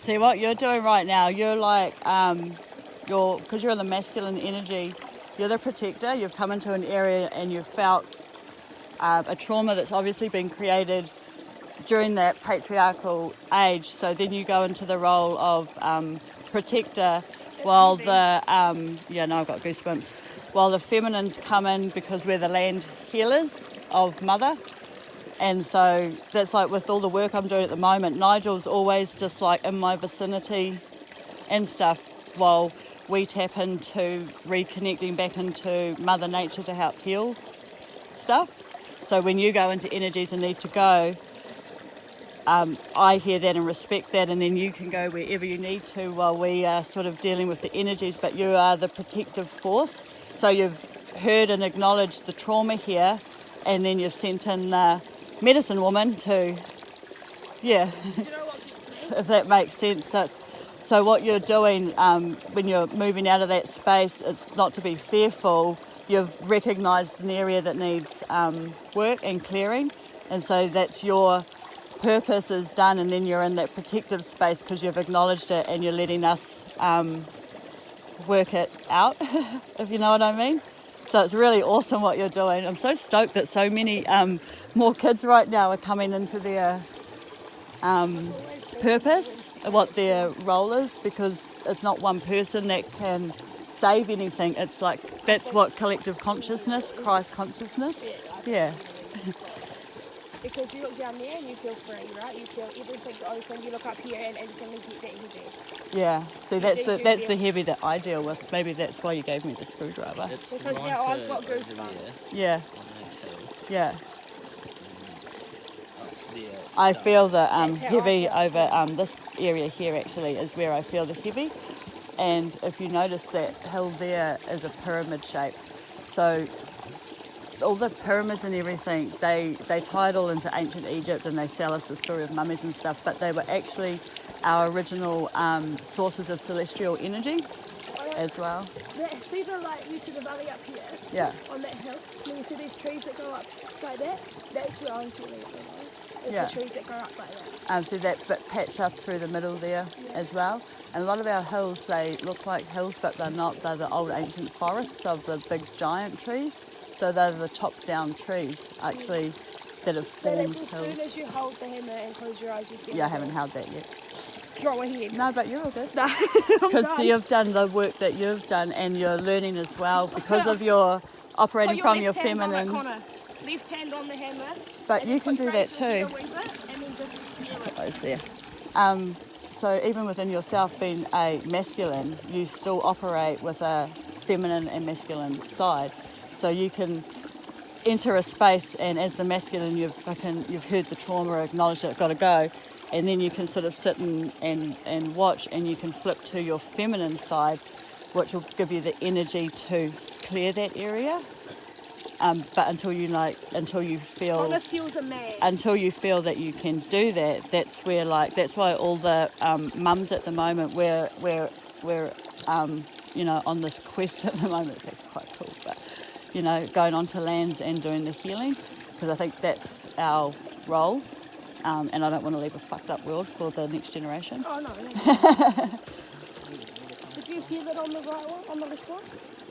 See what you're doing right now, you're like, because you're in the masculine energy, you're the protector. You've come into an area and you've felt a trauma that's obviously been created during that patriarchal age. So then you go into the role of protector, while the I've got goosebumps. While the feminines come in because we're the land healers of mother. And so that's like with all the work I'm doing at the moment, Nigel's always just like in my vicinity and stuff while we tap into reconnecting back into Mother Nature to help heal stuff. So when you go into energies and need to go, I hear that and respect that, and then you can go wherever you need to while we are sort of dealing with the energies, but you are the protective force. So you've heard and acknowledged the trauma here, and then you've sent in the medicine woman to, yeah, if that makes sense. So what you're doing when you're moving out of that space, it's not to be fearful. You've recognised an area that needs work and clearing, and so that's your purpose is done, and then you're in that protective space because you've acknowledged it and you're letting us work it out, if you know what I mean. So it's really awesome what you're doing. I'm so stoked that so many more kids right now are coming into their purpose, what their role is, because it's not one person that can save anything. It's like that's what collective consciousness, Christ consciousness. Yeah. Because you look down there and you feel free, right? You feel everything's open. You look up here and instantly get that heavy. Yeah. See, that's the heavy that I deal with. Maybe that's why you gave me the screwdriver. Because now I've got goosebumps. Yeah. Yeah. I feel the heavy over this area here actually is where I feel the heavy. And if you notice that hill there is a pyramid shape. So all the pyramids and everything, they tie it all into ancient Egypt and they tell us the story of mummies and stuff, but they were actually our original sources of celestial energy as well. See the you see the valley up here? Yeah. On that hill, and you see these trees that go up like that? That's where I'm feeling it. It's the trees that go up like that. So that bit patch up through the middle there as well. And a lot of our hills, they look like hills, but they're not. They're the old ancient forests of the big giant trees. So they're the chopped down trees, actually, that have formed hills. As soon as you hold the hammer and close your eyes, you feel I haven't held that yet. Throw ahead. No, but you're all good. No, because you've done the work that you've done and you're learning as well because of your operating from your feminine. Left hand on the hammer. But you can do that too. Close there. So even within yourself being a masculine, you still operate with a feminine and masculine side. So you can enter a space, and as the masculine, you've heard the trauma, acknowledged it, got to go, and then you can sort of sit and watch, and you can flip to your feminine side, which will give you the energy to clear that area. But until you feel that you can do that, that's why all the mums at the moment we're on this quest at the moment. It's actually quite cool, but going onto lands and doing the healing, because I think that's our role, and I don't want to leave a fucked up world for the next generation. Oh no. Did you feel it on the right one, on the left one?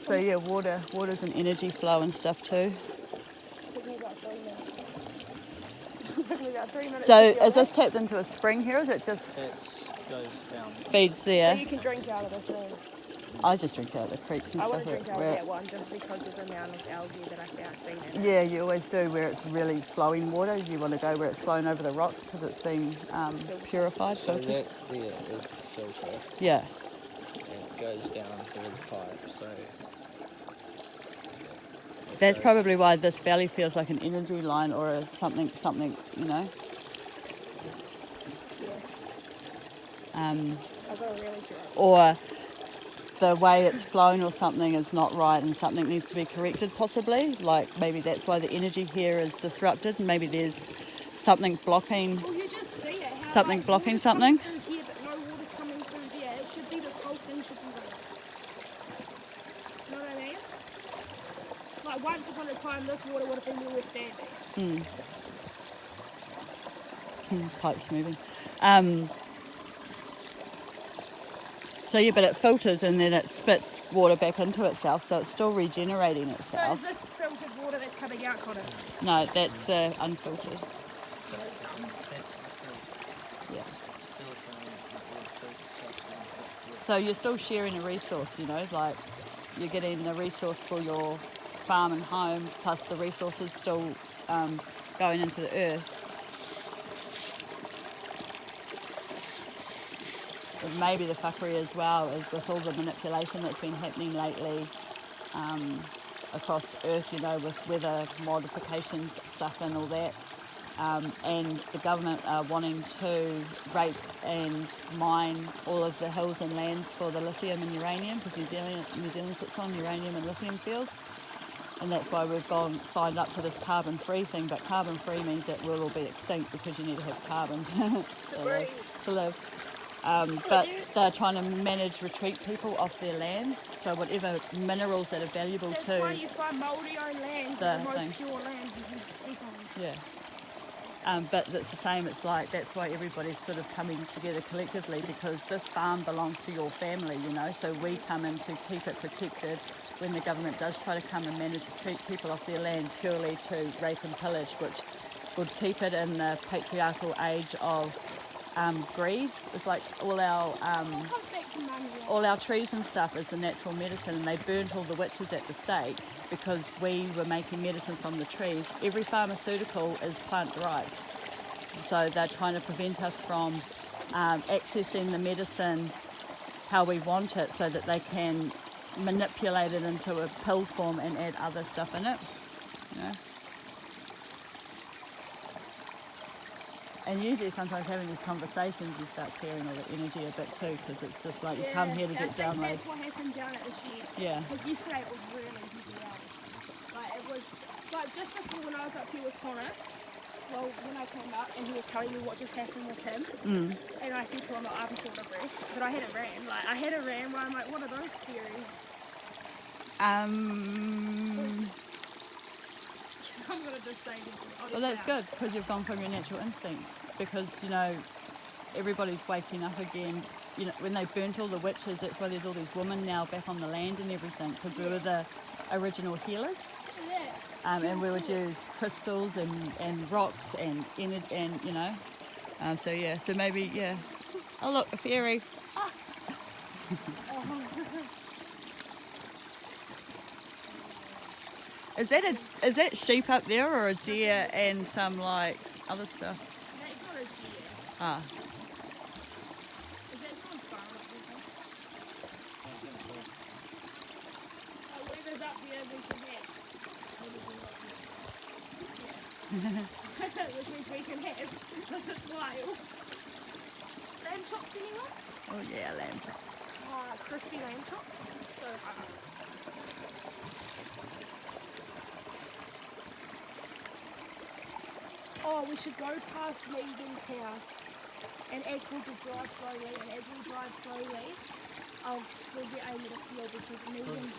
So yeah, water's an energy flow and stuff too. Took me about 3 minutes. So is this tapped into a spring here? Is it just goes down? Feeds there? So you can drink out of this thing. I just drink out of the creeks and I stuff. want to drink out of that one just because of the amount of algae that I found seen in it. Yeah, you always do where it's really flowing water. You want to go where it's flowing over the rocks because it's been purified. So that there is the filter. Yeah. And it goes down through the pipe, so... That's probably why this valley feels like an energy line or something, or the way it's flown or something is not right and something needs to be corrected possibly. Like maybe that's why the energy here is disrupted and maybe there's something blocking something. Here, but no water's coming through here. It should be this whole thing should be running. You know what I mean? Like once upon a time this water would have been where we're standing. Pipe's moving. So yeah, but it filters and then it spits water back into itself, so it's still regenerating So is itself. this filtered water that's coming out, Connor? No, that's the unfiltered. That's the filter. Yeah. Still trying to filter stuff and So you're still sharing a resource, you know, like you're getting the resource for your farm and home, plus the resources still going into the earth. And maybe the whakaari as well is with all the manipulation that's been happening lately across Earth, you know, with weather modifications stuff and all that. And the government are wanting to rape and mine all of the hills and lands for the lithium and uranium, because New Zealand sits on uranium and lithium fields. And that's why we've signed up for this carbon-free thing, but carbon-free means that we'll all be extinct because you need to have carbon to live. But they're trying to retreat people off their lands, so whatever minerals that are valuable That's to... why you find Māori-owned lands the are the most thing. pure land you can step on. Yeah. But it's the same, it's like, that's why everybody's sort of coming together collectively, because this farm belongs to your family, you know, so we come in to keep it protected when the government does try to come and retreat people off their land purely to rape and pillage, which would keep it in the patriarchal age of greed. It's like all our Comes back to money, yeah. all our trees and stuff is the natural medicine, and they burnt all the witches at the stake because we were making medicine from the trees. Every pharmaceutical is plant derived, so they're trying to prevent us from accessing the medicine how we want it, so that they can manipulate it into a pill form and add other stuff in it, you know. And usually sometimes having these conversations you start clearing all the energy a bit too, because it's just like you come here to I get think downloads. that's what happened down at the shed. Yeah. Because yesterday it was really heavy out. Like it was, like just before when I was up here with Connor, well when I came up and he was telling me what just happened with him, and I said to him, I'm short of breath, but I had a ram. Like I had a ram where I'm like, what are those theories? I'm gonna just say this. Well, that's good, because you've gone from your natural instinct. Because, you know, everybody's waking up again. You know, when they burnt all the witches, that's why there's all these women now back on the land and everything, because we were the original healers. Yeah. And we would use crystals and rocks and you know. So yeah, so maybe, yeah. Oh look, a fairy. Is that sheep up there, or a deer and some like other stuff? That's not a deer. Ah. Is that someone's farm or something? Oh, whatever's up there we can have. Which means we can have, because it's wild. Lamb chops, anyone? Oh yeah, lamb chops. Crispy lamb chops. So hard. Oh, we should go past Megan's house, and as we just drive slowly, we'll get Amy to feel, because Megan